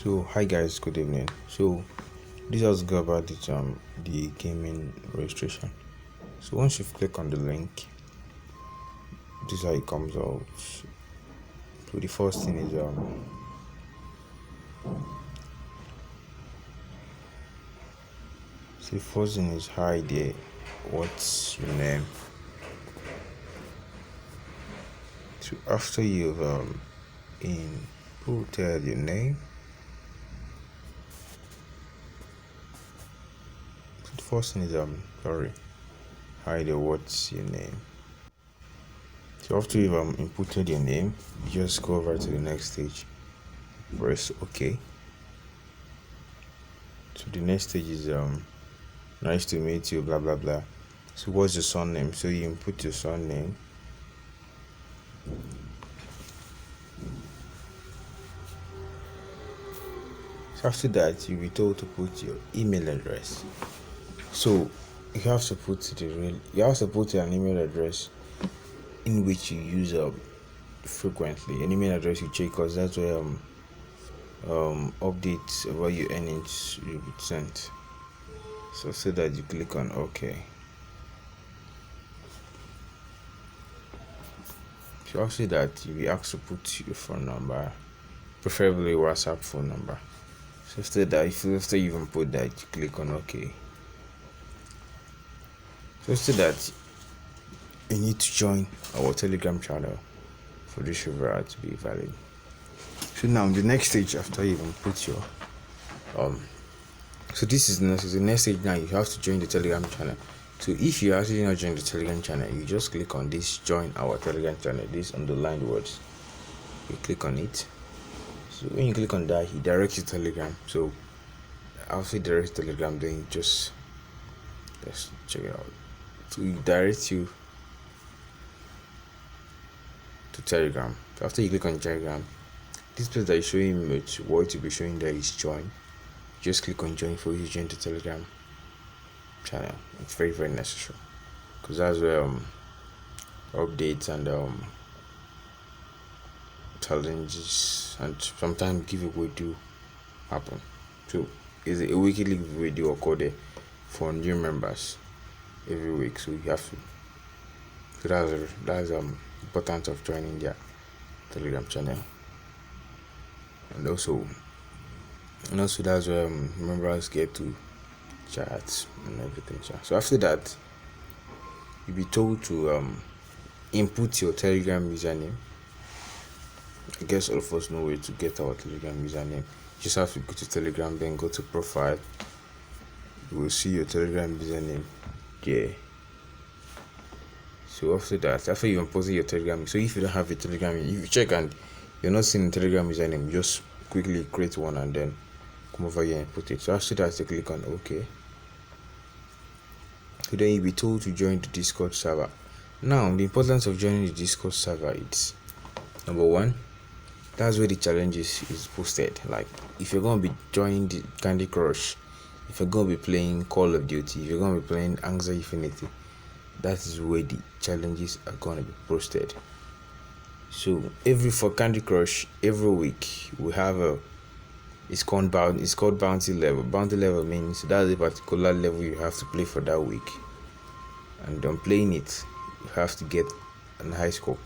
So hi guys, good evening. So this has go about the gaming registration. So once you click on the link, this is how it comes out. So the first thing is hi there, what's your name? So after you've inputted your name, so the first thing is hi there, what's your name? So after you've inputted your name, you just go over to the next stage, press OK. So the next stage is nice to meet you, blah blah blah. So what's your surname? So you input your surname. So after that, you'll be told to put your email address. So you have to put an email address in which you use frequently. An email address you check, because that's where updates about your earnings will be sent. So that you click on OK. So after that, you'll be asked to put your phone number, preferably WhatsApp phone number. So after you even put that, you click on OK. So after that, you need to join our Telegram channel for this referral to be valid. So now the next stage, after you even put your so this is the next stage. Now you have to join the Telegram channel. So if you actually not join the Telegram channel, you just click on this join our Telegram channel, this underlined words. You click on it. So when you click on that, he directs you to Telegram. So after he directs Telegram, then you just let's check it out. So he directs you to Telegram. So after you click on Telegram, this place that is showing much, what you'll be showing there is join. Just click on join for you to join the Telegram channel. It's very very necessary, because that's where updates and challenges and sometimes giveaway do happen. So it's a weekly giveaway do occur there for new members every week. So you have to. So that's importance of joining their Telegram channel, and also that's where members get to chat and everything. So after that, you'll be told to input your Telegram username. I guess all of us know where to get our Telegram username. You just have to go to Telegram, then go to profile. You will see your Telegram username there. So after you import your Telegram, so if you don't have a Telegram, if you check and you're not seeing a Telegram username, just quickly create one and then come over here and put it. So after that, you click on OK. So then you'll be told to join the Discord server. Now, the importance of joining the Discord server is number one, that's where the challenges is posted. Like if you're gonna be joining the Candy Crush, if you're gonna be playing Call of Duty, if you're gonna be playing AXIE Infinity, that is where the challenges are gonna be posted. So for Candy Crush, every week we have it's called bounty level. Bounty level means that's a particular level you have to play for that week, and on playing it, you have to get a high score.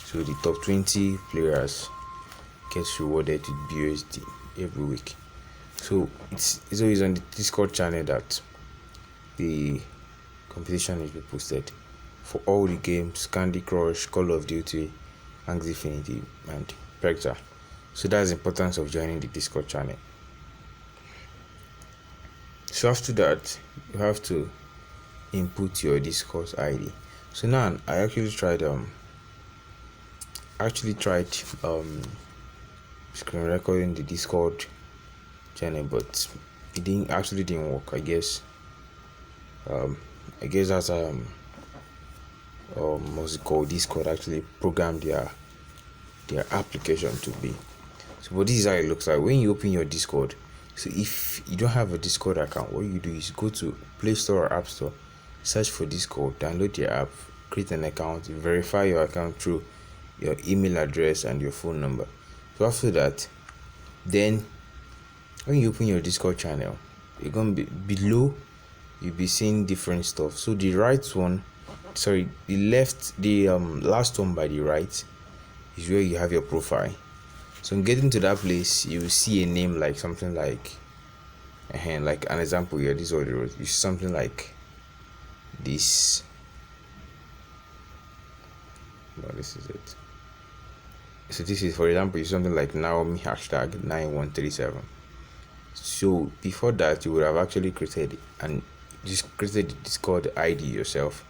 So the top 20 players gets rewarded with BUSD every week. So it's always on the Discord channel that the competition is posted for all the games: Candy Crush, Call of Duty, AXIE Infinity, and Precta. So that's the importance of joining the Discord channel. So after that, you have to input your Discord ID. So now I actually tried screen recording the Discord channel, but it didn't work. I guess that's what's it called, Discord actually programmed their application to be. So but this is how it looks like when you open your Discord. So if you don't have a Discord account, what you do is go to Play Store or App Store, search for Discord, download your app, create an account, verify your account through your email address and your phone number. So after that, then when you open your Discord channel, you're gonna be below, you'll be seeing different stuff. So the right one, sorry, the last one by the right is where you have your profile. So in getting to that place, you will see a name like something like an example here. This is what it was. It's something like this. No, this is it. So this is, for example, is something like Naomi hashtag 9137. So before that, you would have actually created the Discord ID yourself.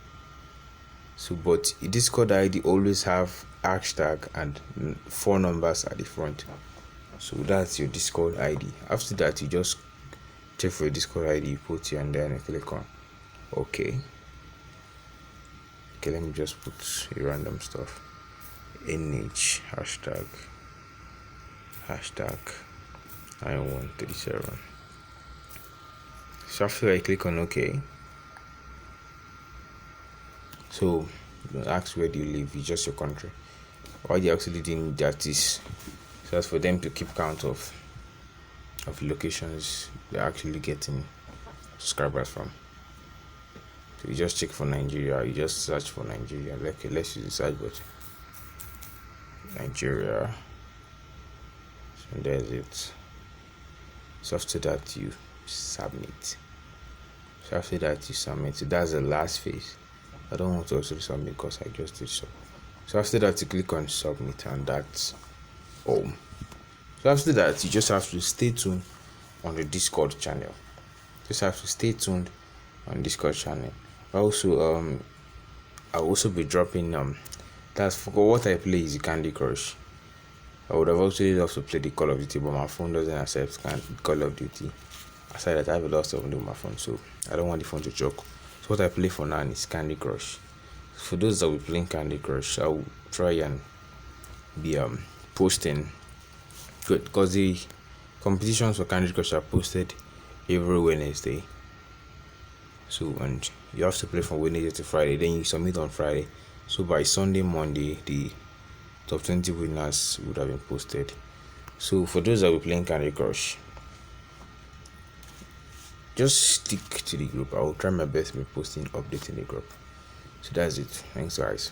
So but Discord ID always have hashtag and 4 numbers at the front. So that's your Discord ID. After that, you just check for your Discord ID, put here, and then click on OK. Okay, let me just put a random stuff. NH hashtag 9137. So after I click on OK, so ask where do you live, it's just your country. Why they actually doing that is so as for them to keep count of locations they're actually getting subscribers from. So you just check for Nigeria, you just search for Nigeria. Okay, let's use the search button. Nigeria. So there's it. So after that you submit. So that's the last phase. I don't want to also submit because I just did so. So after that you click on submit, and that's all. So after that you just have to stay tuned on the Discord channel. Also I'll also be dropping that's for what I play is Candy Crush. I would have actually loved to play the Call of Duty, but my phone doesn't accept Call of Duty. Aside that, I have a lot of stuff on my phone, so I don't want the phone to choke. So what I play for now is Candy Crush. For those that will be playing Candy Crush, I'll try and be posting good, because the competitions for Candy Crush are posted every Wednesday. So and you have to play from Wednesday to Friday, then you submit on Friday. So by Sunday, Monday, the top 20 winners would have been posted. So for those that will be playing Candy Crush, just stick to the group. I will try my best to be posting updates in the group. So that's it. Thanks guys.